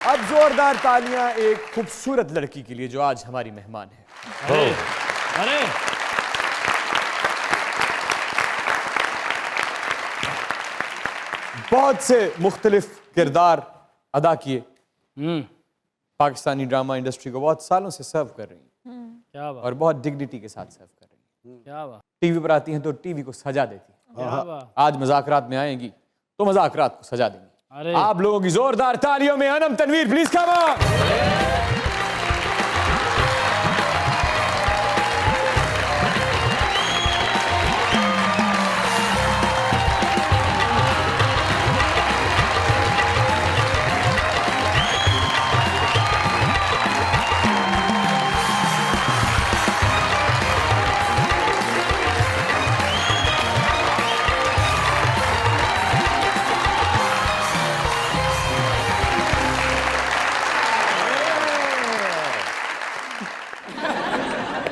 अब जोरदार तालियां एक खूबसूरत लड़की के लिए जो आज हमारी मेहमान है। अरे बहुत से मुख्तलिफ किरदार अदा किए, पाकिस्तानी ड्रामा इंडस्ट्री को बहुत सालों से सर्व कर रही हैं। क्या बात, और बहुत डिग्निटी के साथ सर्व कर रही हैं। क्या बात, टीवी पर आती हैं तो टीवी को सजा देती हैं। क्या बात। आज मजाकरात में आएंगी तो मजाकरात को सजा देंगी। अरे आप लोगों की जोरदार तालियों में Anam Tanveer, please come on.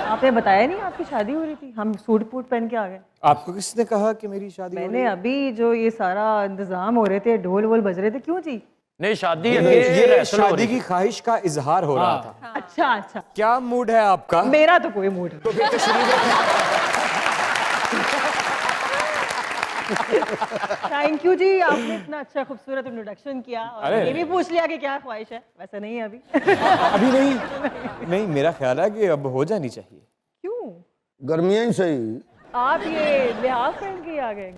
आपने बताया नहीं आपकी शादी हो रही थी, हम सूट बूट पहन के आ गए। आपको किसने कहा कि मेरी शादी हो रही मैंने है? अभी जो ये सारा इंतजाम हो रहे थे, ढोल वोल बज रहे थे, क्यों जी? नहीं शादी ये शादी की ख्वाहिश का इजहार हो रहा था। अच्छा अच्छा, क्या मूड है आपका? मेरा तो कोई मूड तो फिर तशरीफ रखें। थैंक यू जी, आपने इतना अच्छा खूबसूरत इंट्रोडक्शन किया और अरे। ये भी पूछ लिया कि क्या ख्वाहिश है। वैसे नहीं है अभी। अभी नहीं, मेरा ख्याल है कि अब हो जानी चाहिए। क्यों? गर्मियां ही सही। आप ये लिहाज पहन के आ गए?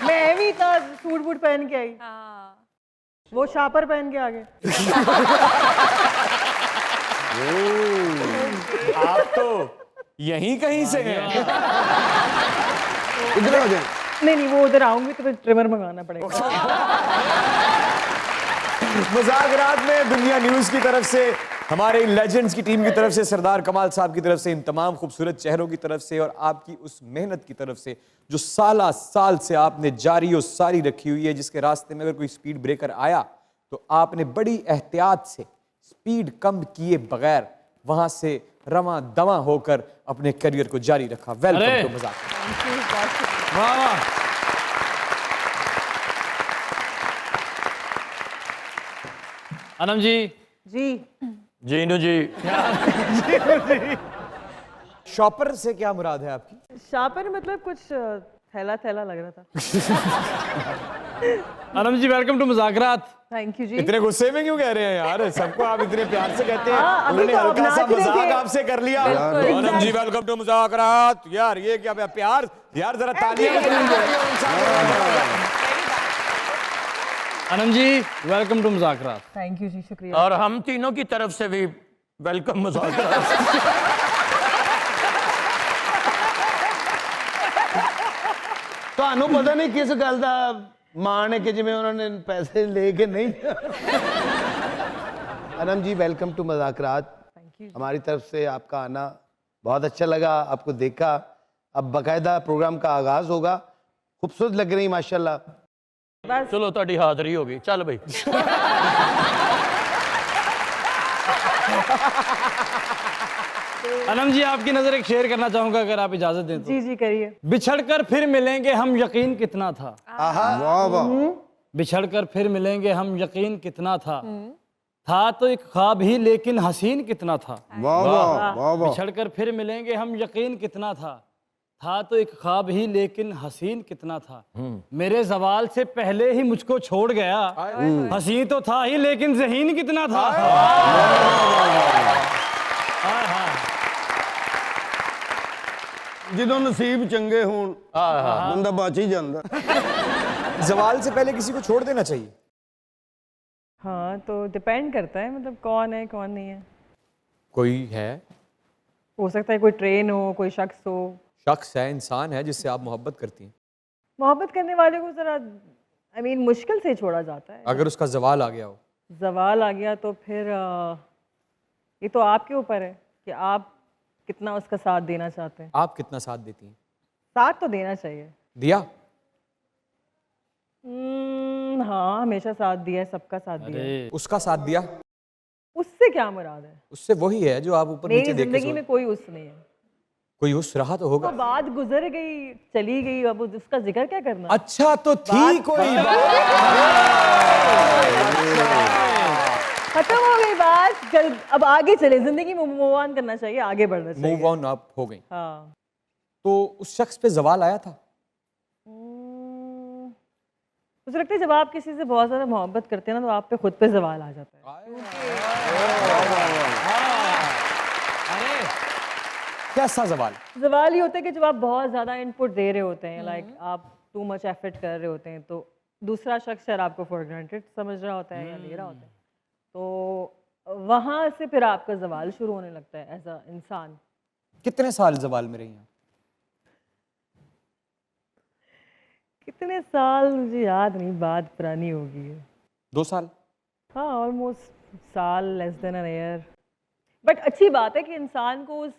मैं भी था सूट बूट पहन के आई, वो शापर पहन के आ गए। आप तो यहीं कहीं से हैं। इधर आ जाए। नहीं, वो उधर आऊंगी तो फिर ट्रिमर मंगाना पड़ेगा। मजाकरात में दुनिया न्यूज की तरफ से, हमारे लेजेंड्स की टीम की तरफ से, सरदार कमाल साहब की तरफ से, इन तमाम खूबसूरत चेहरों की तरफ से और आपकी उस मेहनत की तरफ से जो साल से आपने जारी और सारी रखी हुई है, जिसके रास्ते में अगर कोई स्पीड ब्रेकर आया तो आपने बड़ी एहतियात से स्पीड कम किए बगैर वहां से रवां दवा होकर अपने करियर को जारी रखा। वेलकम टू मजाक। वाह वाह। अनम जी, जी जीनू जी शॉपर से क्या मुराद है आपकी? शापर मतलब कुछ थैला थैला लग रहा था। अनम जी वेलकम टू मुज़ाकरात। थैंक यू जी। इतने गुस्से में क्यों कह रहे हैं यार? सबको आप इतने प्यार से कहते हैं। हाँ, अभी उन्होंने तो आप हल्का सा नाच रहे मजाक थे। आपसे कर लिया। बिल्कुल। अनम जी वेलकम टू मुज़ाकरात। यार ये क्या प्यार यार, जरा तालियां अनम जी वेलकम टू मुज़ाकरात। थैंक यू जी, शुक्रिया। और हम तीनों की तरफ से भी वेलकम मुज़ाकरात। ਤੁਹਾਨੂੰ पता नहीं किस गल ਦਾ ਮਾਣ ਹੈ कि जिवें उन्होंने पैसे लेके नहीं। अनम जी वेलकम टू मुज़ाकरात। हमारी तरफ से आपका आना बहुत अच्छा लगा, आपको देखा। अब बाकायदा प्रोग्राम का आगाज होगा। खूबसूरत लग रही माशाल्लाह। बस चलो ਤੁਹਾਡੀ ਹਾਜ਼ਰੀ ਹੋ ਗਈ, ਚੱਲ ਬਈ। अनम जी आपकी नजर एक शेर करना चाहूंगा अगर आप इजाजत दें तो। जी जी करिए। बिछड़कर फिर मिलेंगे हम यकीन कितना था, वाह वाह। बिछड़कर फिर मिलेंगे हम यकीन कितना था तो एक ख्वाब ही लेकिन हसीन कितना था। वाह वाह वाह वाह। बिछड़कर फिर मिलेंगे हम यकीन कितना था तो एक ख्वाब ही लेकिन हसीन कितना था। मेरे जवाल से पहले ही मुझको छोड़ गया, हसीन तो था ही लेकिन ज़हीन कितना था। ਜਦੋਂ नसीब चंगे हों बंदा बच ही जाता। जवाल से पहले किसी को छोड़ देना चाहिए। हाँ तो डिपेंड करता है, मतलब कौन है कौन नहीं है। कोई है, हो सकता है कोई ट्रेन हो, कोई शख्स हो। शख्स है, इंसान है जिससे आप मोहब्बत करती हैं। मोहब्बत करने वाले को जरा मुश्किल से छोड़ा जाता है। अगर उसका जवाल आ गया हो, जवाल आ गया तो फिर ये तो आपके ऊपर है कि आप कितना उसका साथ देना चाहते हैं। आप कितना साथ देती हैं? साथ तो देना चाहिए। दिया? हाँ हमेशा साथ दिया है, सबका साथ दिया है। उसका साथ दिया? उससे क्या मुराद है? उससे वही है जो आप ऊपर मेरी नीचे देख के जिंदगी में कोई उस नहीं है। कोई उस रहा तो तो होगा। बात गुजर गई, चली गई, अब उसका जिक्र क्या करना। अच्छा तो थी कोई खत्म हो गई बात, चल अब आगे चले, जिंदगी में मूव ऑन करना चाहिए, आगे बढ़ना चाहिए। मूव ऑन आप हो गई। हाँ। तो उस शख्स पे जवाल आया था? मुझे लगता है जब आप किसी से बहुत ज़्यादा मोहब्बत करते हैं ना, तो आप पे खुद पे जवाल आ जाता है। कैसा जवाल? जवाल ये होता है कि जब आप बहुत ज़्यादा इनपुट दे रहे होते हैं, लाइक आप टू मच एफर्ट कर रहे होते हैं, तो दूसरा शख्स शायद आपको फॉर ग्रांटेड समझ रहा होता है या ले रहा होता है, तो वहाँ से फिर आपका जवाल शुरू होने लगता है एज अ इंसान। कितने साल जवाल में रही हैं? कितने साल मुझे याद नहीं, बात पुरानी होगी। 2 साल? हाँ, ऑलमोस्ट साल, less than an year. But अच्छी बात है कि इंसान को उस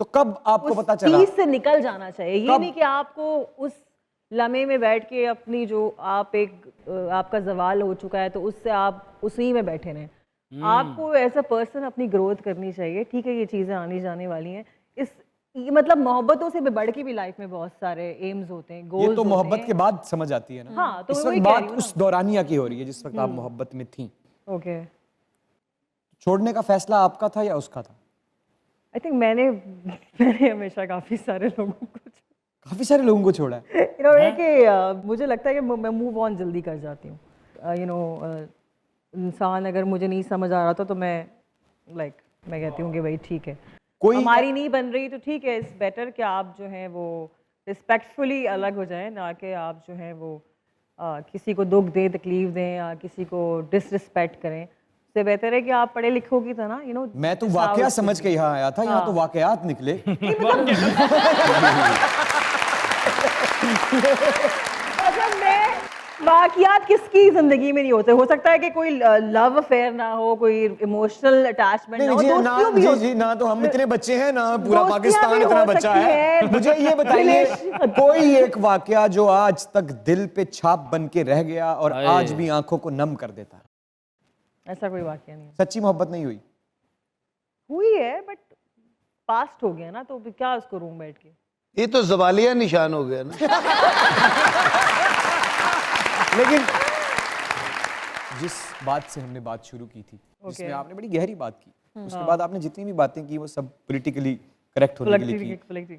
तो कब आपको उस पता चला? चीज से निकल जाना चाहिए। ये कब? नहीं कि आपको उस लम्हे में बैठ के अपनी जो आप एक आपका जवाल हो चुका है तो उससे आप उसी में बैठे रहें। आपको एज अ पर्सन अपनी ग्रोथ करनी चाहिए। ठीक है, ये चीज़ें आनी जाने वाली हैं। ये मतलब मोहब्बतों से भी बढ़ के भी लाइफ में बहुत सारे एम्स होते हैं, गोल्स ये तो होते मोहब्बत हैं। के बाद समझ आती है ना। हाँ, तो इस मैं वही वक्त कह बात रही हूँ उस दौरानिया की हो रही है जिस वक्त आप मोहब्बत में थी। ओके। छोड़ने का फैसला आपका था या उसका था? आई थिंक मैंने हमेशा काफ़ी सारे लोगों को काफी सारे लोगों को छोड़ा है। है कि मुझे लगता है कि मैं मूव ऑन जल्दी कर जाती हूँ। इंसान अगर मुझे नहीं समझ आ रहा था तो मैं मैं कहती हूँ कि भाई ठीक है, कोई हमारी नहीं बन रही तो ठीक है, इट्स बेटर कि आप जो है वो रिस्पेक्टफुली अलग हो जाएं, ना कि आप जो है वो किसी को दुख दें, तकलीफ दें या किसी को डिसरिस्पेक्ट करें। इससे बेहतर है कि आप पढ़े लिखो की तरह मैं तो वाकया समझ के यहाँ आया था, यहाँ तो वाकयात निकले। मतलब मैं वाकयात किसकी जिंदगी में नहीं होते। हो सकता है कि कोई लव अफेयर ना हो, कोई इमोशनल अटैचमेंट ना हो, दोस्तियों भी हो। जी ना, तो हम इतने बच्चे हैं ना, पूरा दोस्तियां पाकिस्तान भी इतना हो बच्चा सकती है। है। मुझे ये बताइए, कोई एक वाकया जो आज तक दिल पे छाप बन के रह गया और आज भी आंखों को नम कर देता है? ऐसा कोई वाकया नहीं सच्ची मोहब्बत नहीं हुई? हुई है, बट पास्ट हो गया ना, तो फिर क्या उसको रूम बैठ के। ये तो जवालिया निशान हो गया ना। लेकिन जिस बात से हमने बात शुरू की थी, जिसमें आपने बड़ी गहरी बात की, उसके बाद आपने जितनी भी बातें की वो सब पॉलिटिकली करेक्ट होने के लिए की।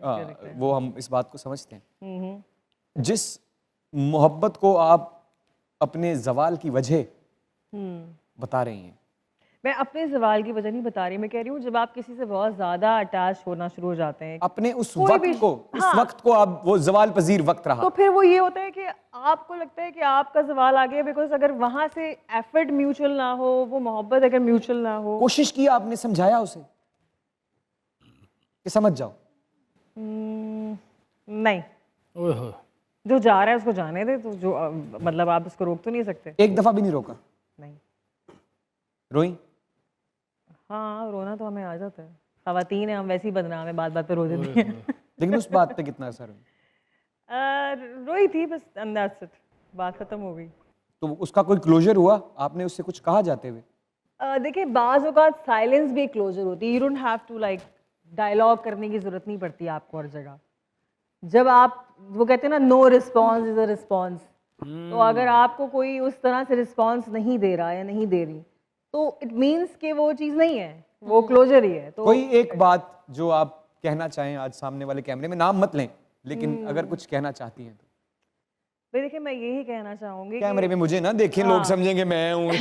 वो हम इस बात को समझते हैं। जिस मोहब्बत को आप अपने जवाल की वजह बता रही हैं, मैं अपने सवाल की वजह नहीं बता रही, मैं कह रही हूँ जब आप किसी से बहुत ज्यादा अटैच होना शुरू हो जाते हैं, अपने उस कोई वक्त भी- को, उस हाँ। वक्त को आप, वो जवाल पजीर वक्त रहा, तो फिर वो ये होता है कि आपको लगता है कि आपका सवाल आ गया, बिकॉज अगर वहां से एफर्ट म्यूचुअल ना हो, वो मोहब्बत अगर म्यूचुअल ना हो। कोशिश की आपने, समझाया उसे कि समझ जाओ? नहीं, जो जा रहा है उसको जाने दे, तो जो मतलब आप उसको रोक तो नहीं सकते। एक दफा भी नहीं रोका? नहीं। रोई? हाँ, रोना तो हमें आ जाता है, खवातीन है हम, वैसे ही बदनाम है, बात बात पे रो देती हैं। लेकिन उस बात पे कितना असर हुआ? रोई थी बस, that's it, बात खत्म हो गई। तो उसका कोई क्लोजर हुआ? आपने उससे कुछ कहा जाते हुए? देखिए, बाज़ औक़ात साइलेंस भी एक क्लोजर होती है। You don't have to dialogue करने की जरूरत नहीं पड़ती आपको हर जगह। जब आप, वो कहते हैं ना, no response is a response, तो अगर आपको कोई उस तरह से रिस्पॉन्स नहीं दे रहा या नहीं दे रही, तो इट मीन्स कि वो चीज़ नहीं है, वो क्लोजर ही है। तो कोई एक बात जो आप कहना चाहें आज सामने वाले कैमरे में, नाम मत लें, लेकिन अगर कुछ कहना चाहती हैं तो? देखिए, मैं यही कहना चाहूँगी कैमरे में मुझे ना देखें, लोग समझेंगे मैं हूँ।